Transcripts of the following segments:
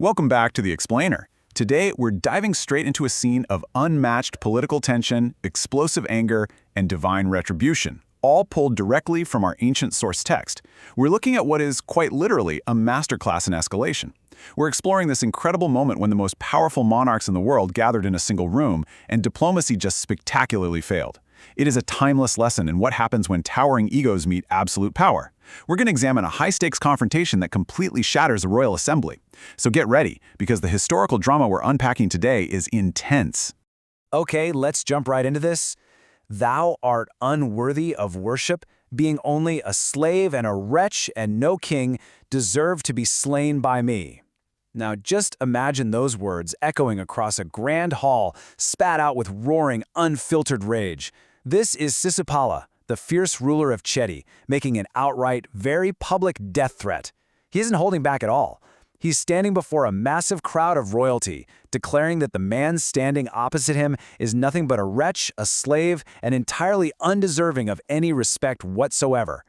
Welcome back to The Explainer. Today, we're diving straight into a scene of unmatched political tension, explosive anger, and divine retribution, all pulled directly from our ancient source text. We're looking at what is, quite literally, a masterclass in escalation. We're exploring this incredible moment when the most powerful monarchs in the world gathered in a single room, and diplomacy just spectacularly failed. It is a timeless lesson in what happens when towering egos meet absolute power. We're going to examine a high-stakes confrontation that completely shatters a royal assembly. So get ready, because the historical drama we're unpacking today is intense. Okay, let's jump right into this. Thou art unworthy of worship, being only a slave and a wretch and no king, deserve to be slain by me. Now just imagine those words echoing across a grand hall, spat out with roaring, unfiltered rage. This is Sisupala, the fierce ruler of Chedi, making an outright, very public death threat. He isn't holding back at all. He's standing before a massive crowd of royalty, declaring that the man standing opposite him is nothing but a wretch, a slave, and entirely undeserving of any respect whatsoever.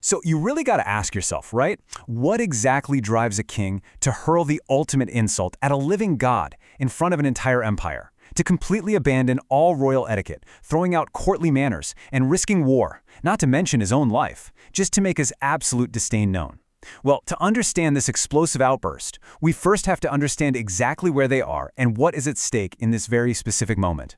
So you really got to ask yourself, right? What exactly drives a king to hurl the ultimate insult at a living god in front of an entire empire? To completely abandon all royal etiquette, throwing out courtly manners, and risking war, not to mention his own life, just to make his absolute disdain known. Well, to understand this explosive outburst, we first have to understand exactly where they are and what is at stake in this very specific moment.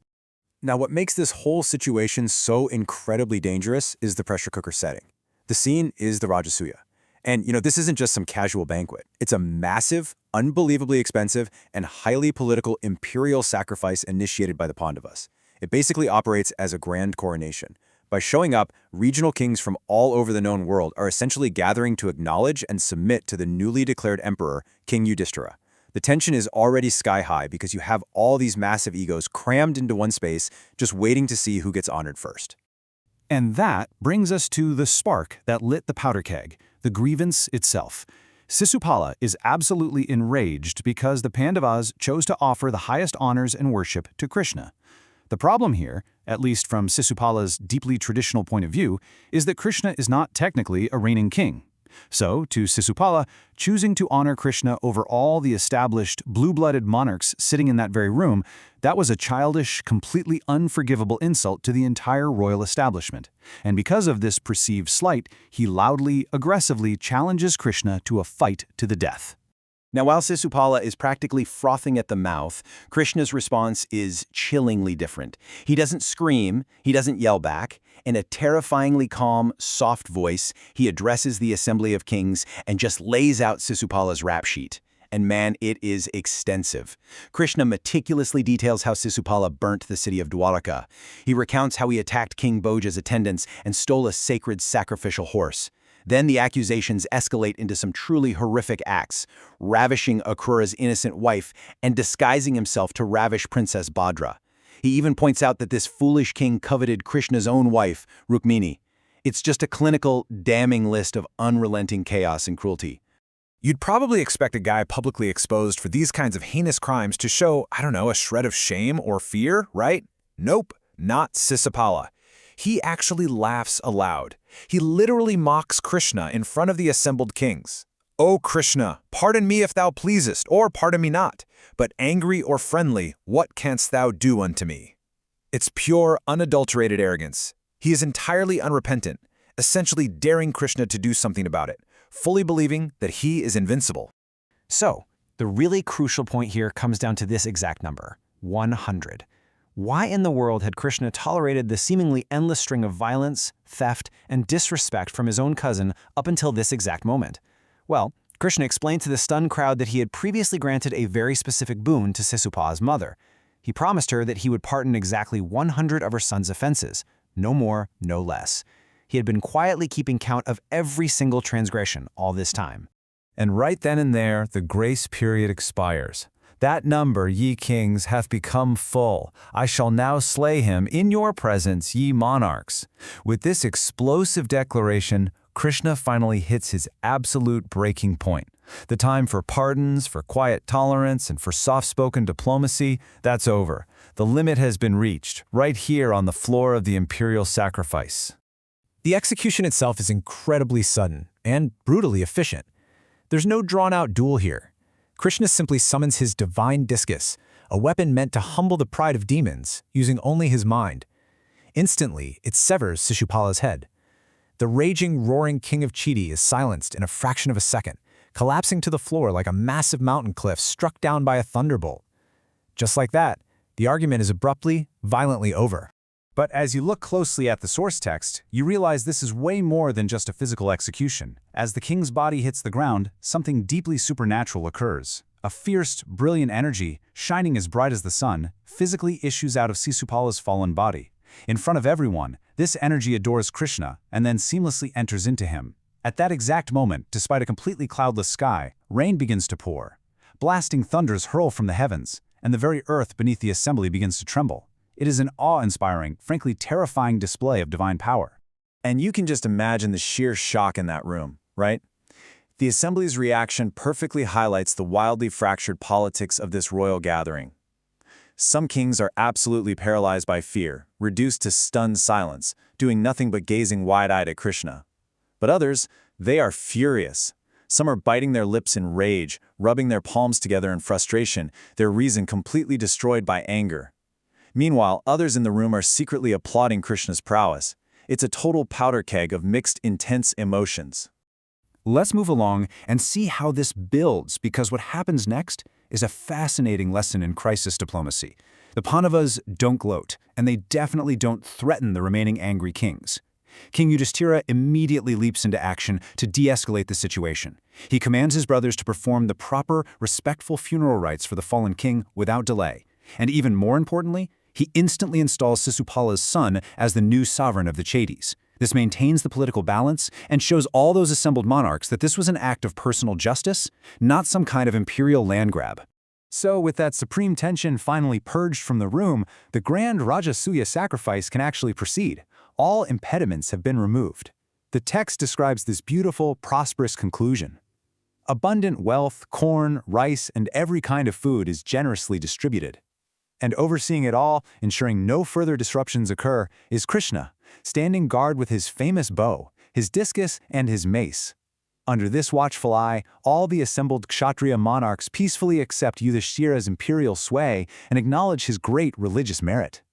Now, what makes this whole situation so incredibly dangerous is the pressure cooker setting. The scene is the Rajasuya. And, this isn't just some casual banquet. It's a massive, unbelievably expensive, and highly political imperial sacrifice initiated by the Pandavas. It basically operates as a grand coronation. By showing up, regional kings from all over the known world are essentially gathering to acknowledge and submit to the newly declared emperor, King Yudhishthira. The tension is already sky high because you have all these massive egos crammed into one space, just waiting to see who gets honored first. And that brings us to the spark that lit the powder keg, the grievance itself. Sisupala is absolutely enraged because the Pandavas chose to offer the highest honors and worship to Krishna. The problem here, at least from Sisupala's deeply traditional point of view, is that Krishna is not technically a reigning king. So, to Sisupala, choosing to honor Krishna over all the established, blue-blooded monarchs sitting in that very room, that was a childish, completely unforgivable insult to the entire royal establishment. And because of this perceived slight, he loudly, aggressively challenges Krishna to a fight to the death. Now, while Sisupala is practically frothing at the mouth, Krishna's response is chillingly different. He doesn't scream, he doesn't yell back. In a terrifyingly calm, soft voice, he addresses the assembly of kings and just lays out Sisupala's rap sheet. And man, it is extensive. Krishna meticulously details how Sisupala burnt the city of Dwaraka. He recounts how he attacked King Bhoja's attendants and stole a sacred sacrificial horse. Then the accusations escalate into some truly horrific acts, ravishing Akrura's innocent wife and disguising himself to ravish Princess Bhadra. He even points out that this foolish king coveted Krishna's own wife, Rukmini. It's just a clinical, damning list of unrelenting chaos and cruelty. You'd probably expect a guy publicly exposed for these kinds of heinous crimes to show, a shred of shame or fear, right? Nope, not Sisupala. He actually laughs aloud. He literally mocks Krishna in front of the assembled kings. "O Krishna, pardon me if thou pleasest, or pardon me not. But angry or friendly, what canst thou do unto me?" It's pure, unadulterated arrogance. He is entirely unrepentant, essentially daring Krishna to do something about it, fully believing that he is invincible. So, the really crucial point here comes down to this exact number, 100. Why in the world had Krishna tolerated the seemingly endless string of violence, theft, and disrespect from his own cousin up until this exact moment? Well, Krishna explained to the stunned crowd that he had previously granted a very specific boon to Sisupala's mother. He promised her that he would pardon exactly 100 of her son's offenses, no more, no less. He had been quietly keeping count of every single transgression all this time. And right then and there, the grace period expires. That number, ye kings, hath become full. I shall now slay him in your presence, ye monarchs. With this explosive declaration, Krishna finally hits his absolute breaking point. The time for pardons, for quiet tolerance, and for soft-spoken diplomacy, that's over. The limit has been reached, right here on the floor of the imperial sacrifice. The execution itself is incredibly sudden and brutally efficient. There's no drawn-out duel here. Krishna simply summons his divine discus, a weapon meant to humble the pride of demons, using only his mind. Instantly, it severs Sisupala's head. The raging, roaring king of Chedi is silenced in a fraction of a second, collapsing to the floor like a massive mountain cliff struck down by a thunderbolt. Just like that, the argument is abruptly, violently over. But as you look closely at the source text, you realize this is way more than just a physical execution. As the king's body hits the ground, something deeply supernatural occurs. A fierce, brilliant energy, shining as bright as the sun, physically issues out of Sisupala's fallen body. In front of everyone, this energy adores Krishna and then seamlessly enters into him. At that exact moment, despite a completely cloudless sky, rain begins to pour. Blasting thunders hurl from the heavens, and the very earth beneath the assembly begins to tremble. It is an awe-inspiring, frankly terrifying display of divine power. And you can just imagine the sheer shock in that room, right? The assembly's reaction perfectly highlights the wildly fractured politics of this royal gathering. Some kings are absolutely paralyzed by fear, reduced to stunned silence, doing nothing but gazing wide-eyed at Krishna. But others, they are furious. Some are biting their lips in rage, rubbing their palms together in frustration, their reason completely destroyed by anger. Meanwhile, others in the room are secretly applauding Krishna's prowess. It's a total powder keg of mixed, intense emotions. Let's move along and see how this builds, because what happens next is a fascinating lesson in crisis diplomacy. The Pandavas don't gloat, and they definitely don't threaten the remaining angry kings. King Yudhishthira immediately leaps into action to de-escalate the situation. He commands his brothers to perform the proper, respectful funeral rites for the fallen king without delay. And even more importantly, he instantly installs Sisupala's son as the new sovereign of the Chedis. This maintains the political balance and shows all those assembled monarchs that this was an act of personal justice, not some kind of imperial land grab. So, with that supreme tension finally purged from the room, the grand Rajasuya sacrifice can actually proceed. All impediments have been removed. The text describes this beautiful, prosperous conclusion. Abundant wealth, corn, rice, and every kind of food is generously distributed. And overseeing it all, ensuring no further disruptions occur, is Krishna, standing guard with his famous bow, his discus, and his mace. Under this watchful eye, all the assembled Kshatriya monarchs peacefully accept Yudhishthira's imperial sway and acknowledge his great religious merit.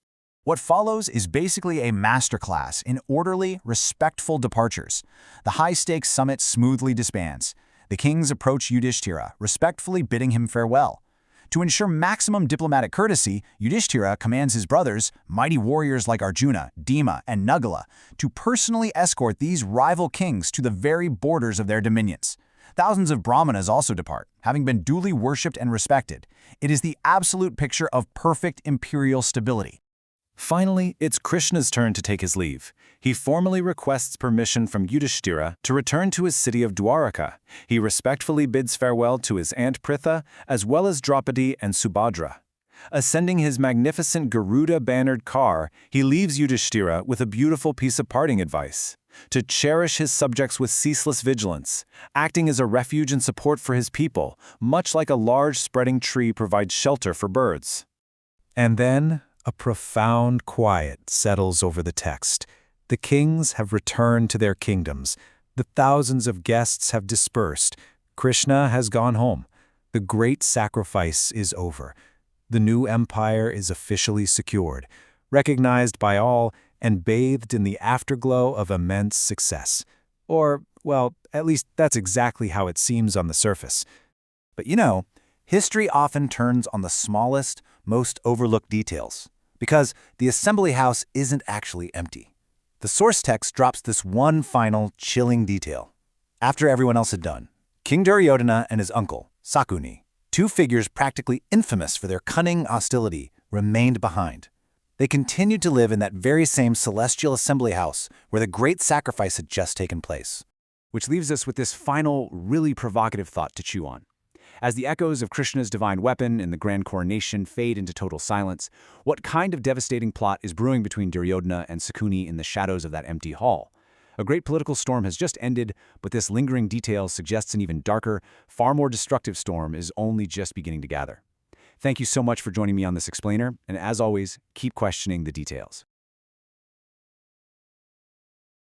What follows is basically a masterclass in orderly, respectful departures. The high-stakes summit smoothly disbands. The kings approach Yudhishthira, respectfully bidding him farewell. To ensure maximum diplomatic courtesy, Yudhishthira commands his brothers, mighty warriors like Arjuna, Bhima, and Nagala, to personally escort these rival kings to the very borders of their dominions. Thousands of brahmanas also depart, having been duly worshipped and respected. It is the absolute picture of perfect imperial stability. Finally, it's Krishna's turn to take his leave. He formally requests permission from Yudhishthira to return to his city of Dwaraka. He respectfully bids farewell to his aunt Pritha, as well as Draupadi and Subhadra. Ascending his magnificent Garuda-bannered car, he leaves Yudhishthira with a beautiful piece of parting advice: to cherish his subjects with ceaseless vigilance, acting as a refuge and support for his people, much like a large spreading tree provides shelter for birds. And then, a profound quiet settles over the text. The kings have returned to their kingdoms. The thousands of guests have dispersed. Krishna has gone home. The great sacrifice is over. The new empire is officially secured, recognized by all, and bathed in the afterglow of immense success. Or, well, at least that's exactly how it seems on the surface. But you know, history often turns on the smallest, most overlooked details, because the assembly house isn't actually empty. The source text drops this one final, chilling detail. After everyone else had done, King Duryodhana and his uncle, Shakuni, two figures practically infamous for their cunning hostility, remained behind. They continued to live in that very same celestial assembly house where the great sacrifice had just taken place. Which leaves us with this final, really provocative thought to chew on. As the echoes of Krishna's divine weapon in the grand coronation fade into total silence, what kind of devastating plot is brewing between Duryodhana and Shakuni in the shadows of that empty hall? A great political storm has just ended, but this lingering detail suggests an even darker, far more destructive storm is only just beginning to gather. Thank you so much for joining me on this explainer, and as always, keep questioning the details.